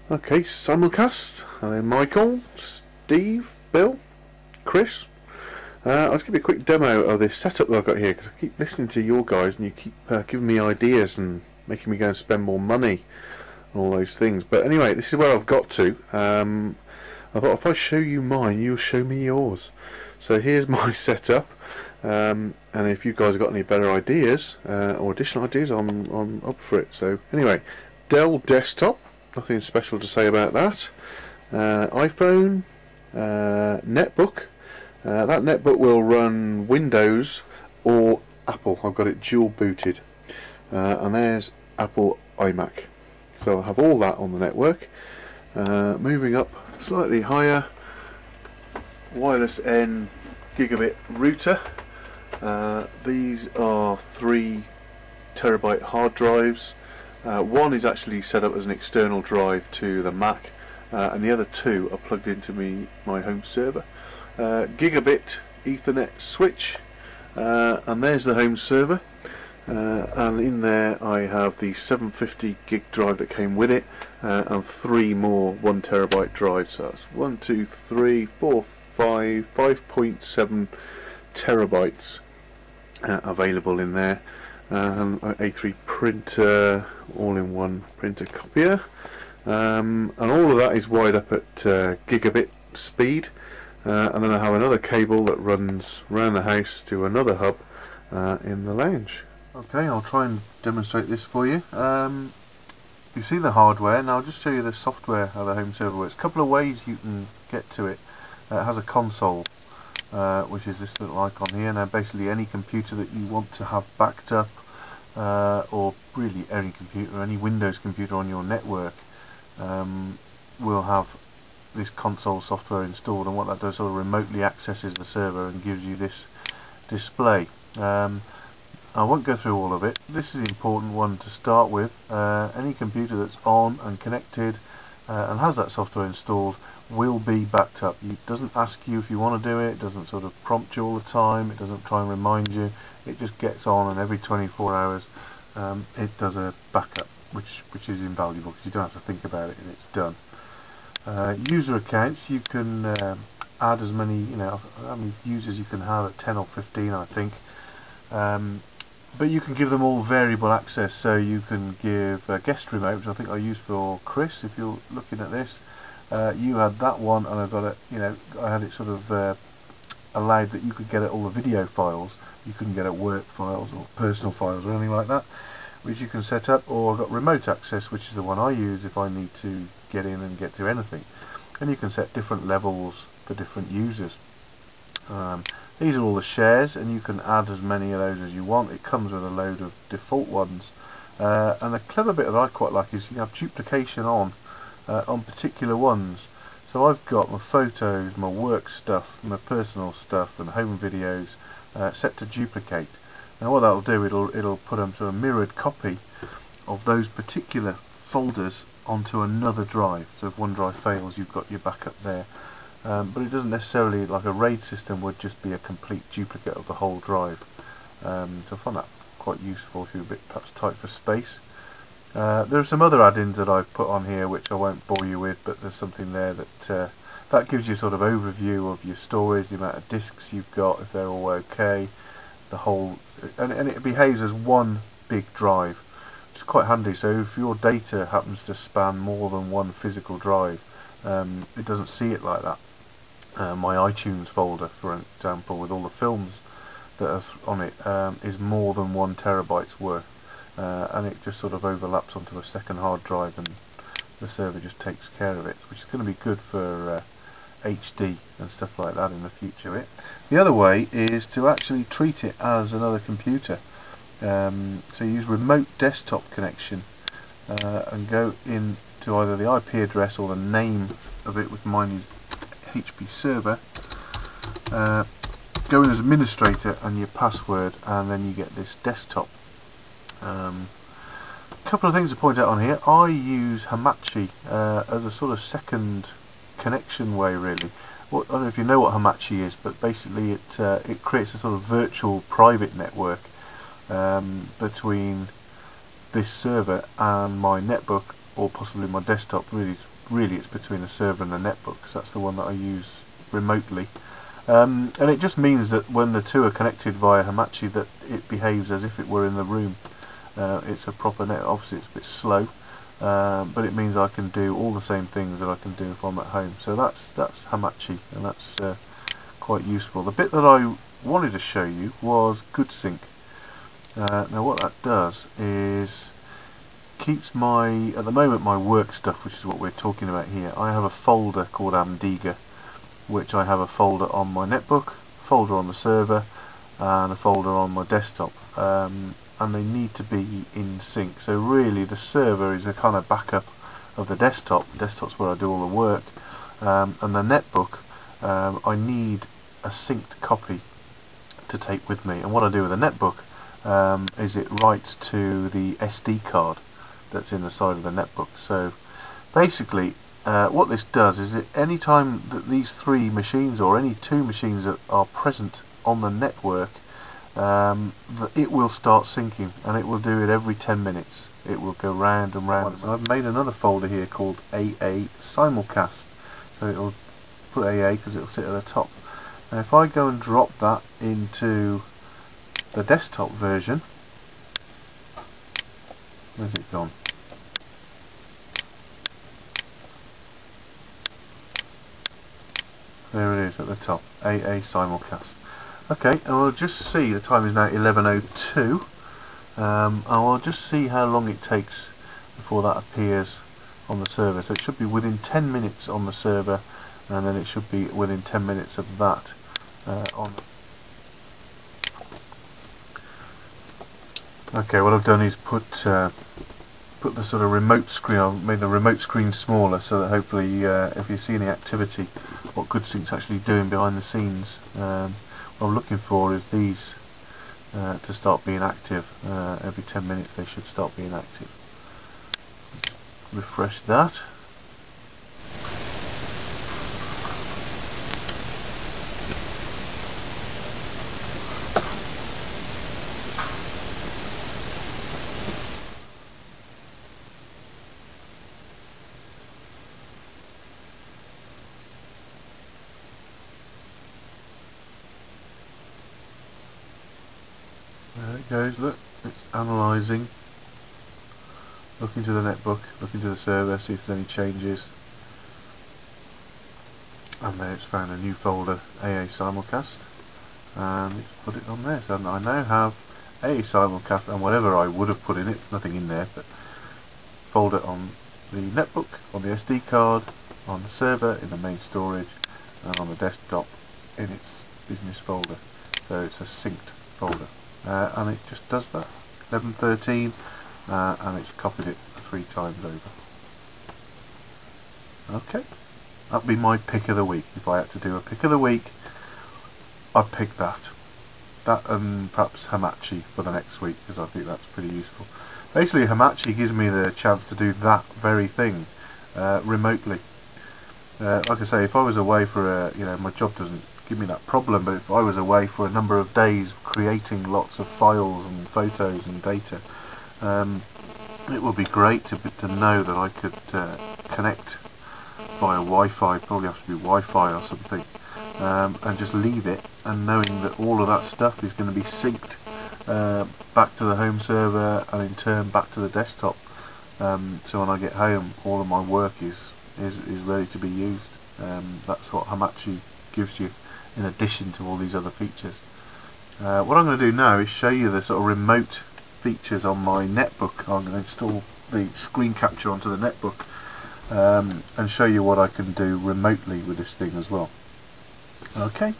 Okay, simulcast. Hello, Michael, Steve, Bill, Chris. I'll just give you a quick demo of this setup that I've got here because I keep listening to your guys and you keep giving me ideas and making me go and spend more money and all those things. But anyway, this is where I've got to. I thought if I show you mine, you'll show me yours. So here's my setup. And if you guys have got any better ideas or additional ideas, I'm up for it. So anyway, Dell desktop. Nothing special to say about that. iPhone, netbook. That netbook will run Windows or Apple. I've got it dual booted. And there's Apple iMac. So I have all that on the network. Moving up slightly higher, wireless N gigabit router. These are 3 terabyte hard drives. One is actually set up as an external drive to the Mac, and the other 2 are plugged into my home server. Gigabit Ethernet switch, and there's the home server. And in there I have the 750 gig drive that came with it, and 3 more 1 terabyte drives. So that's 1, 2, 3, 4, 5, 5.7 terabytes available in there. A3 printer, all-in-one printer copier, and all of that is wired up at gigabit speed, and then I have another cable that runs around the house to another hub in the lounge. Okay, I'll try and demonstrate this for you. You see the hardware, now I'll just show you the software, how the home server works. A couple of ways you can get to it. It has a console, which is this little icon here. Now basically any computer that you want to have backed up, or really any computer, any Windows computer on your network, will have this console software installed, and what that does sort of remotely accesses the server and gives you this display. I won't go through all of it. This is the important one to start with. Any computer that's on and connected and has that software installed will be backed up. It doesn't ask you if you want to do it, it doesn't sort of prompt you all the time, it doesn't try and remind you, it just gets on, and every 24 hours it does a backup, which is invaluable because you don't have to think about it and it's done. User accounts, you can add as many, how many users you can have at 10 or 15 I think. But you can give them all variable access, so you can give a guest remote, which I think I used for Chris. If you're looking at this, you had that one, and I got it. I had it sort of allowed that you could get at all the video files. You couldn't get at work files or personal files or anything like that, which you can set up. Or I've got remote access, which is the one I use if I need to get in and get to anything. And you can set different levels for different users. These are all the shares, and you can add as many of those as you want. It comes with a load of default ones, and the clever bit that I quite like is you have duplication on particular ones. So I've got my photos, my work stuff, my personal stuff, and home videos set to duplicate. And what that'll do, it'll put them to a mirrored copy of those particular folders onto another drive. So if one drive fails, you've got your backup there. But it doesn't necessarily, like a RAID system would just be a complete duplicate of the whole drive. So I find that quite useful if you're a bit perhaps tight for space. There are some other add-ins that I've put on here which I won't bore you with, but there's something there that gives you a sort of overview of your storage, the amount of disks you've got, if they're all okay, the whole, and it behaves as one big drive. It's quite handy, so if your data happens to span more than one physical drive, it doesn't see it like that. My iTunes folder, for example, with all the films that are on it, is more than 1 terabyte's worth, and it just sort of overlaps onto a second hard drive, and the server just takes care of it, which is going to be good for HD and stuff like that in the future. The other way is to actually treat it as another computer. So you use remote desktop connection and go into either the IP address or the name of it, with mine is HP server. Go in as administrator and your password, and then you get this desktop. A couple of things to point out on here. I use Hamachi as a sort of second connection way, really. I don't know if you know what Hamachi is, but basically it creates a sort of virtual private network between this server and my netbook, or possibly my desktop. Really, really it's between the server and the netbook, because that's the one that I use remotely. And it just means that when the two are connected via Hamachi, that it behaves as if it were in the room. It's a proper net. Obviously it's a bit slow, but it means I can do all the same things that I can do if I'm at home. So that's Hamachi, and that's quite useful. The bit that I wanted to show you was GoodSync. Now what that does is keeps at the moment, my work stuff, which is what we're talking about here. I have a folder called Amdiga, which I have a folder on my netbook, folder on the server, and a folder on my desktop, and they need to be in sync. So really the server is a kind of backup of the desktop. The desktop's where I do all the work, and the netbook, I need a synced copy to take with me. And what I do with the netbook is it writes to the SD card that's in the side of the netbook. So basically what this does is that any time that these three machines or any two machines that are present on the network, it will start syncing, and it will do it every 10 minutes. It will go round and round. So I've made another folder here called AA Simulcast, so it'll put AA because it'll sit at the top. Now if I go and drop that into the desktop version, where's it gone? There it is at the top, AA Simulcast. Okay, and we'll just see, the time is now 11:02, and we'll just see how long it takes before that appears on the server. So it should be within 10 minutes on the server, and then it should be within 10 minutes of that on. Okay, what I've done is put the sort of remote screen. I've made the remote screen smaller so that hopefully if you see any activity, what GoodSync's actually doing behind the scenes. What I'm looking for is these to start being active. Every 10 minutes they should start being active. Refresh that. There it goes, look, it's analysing, looking to the netbook, looking to the server, see if there's any changes, and then it's found a new folder, AA Simulcast, and it's put it on there. So I now have AA Simulcast and whatever I would have put in it, there's nothing in there, but folder on the netbook, on the SD card, on the server, in the main storage, and on the desktop in its business folder. So it's a synced folder. And it just does that. 11:13, and it's copied it 3 times over. Okay, that'd be my pick of the week. If I had to do a pick of the week, I'd pick that. That and perhaps Hamachi for the next week, because I think that's pretty useful. Basically, Hamachi gives me the chance to do that very thing remotely. Like I say, if I was away for my job doesn't give me that problem, but if I was away for a number of days creating lots of files and photos and data, it would be great to know that I could connect via Wi-Fi, probably have to be Wi-Fi or something, and just leave it, and knowing that all of that stuff is going to be synced back to the home server and in turn back to the desktop, so when I get home all of my work is ready to be used. That's what Hamachi gives you, in addition to all these other features. What I'm going to do now is show you the sort of remote features on my netbook. I'm going to install the screen capture onto the netbook and show you what I can do remotely with this thing as well. Okay.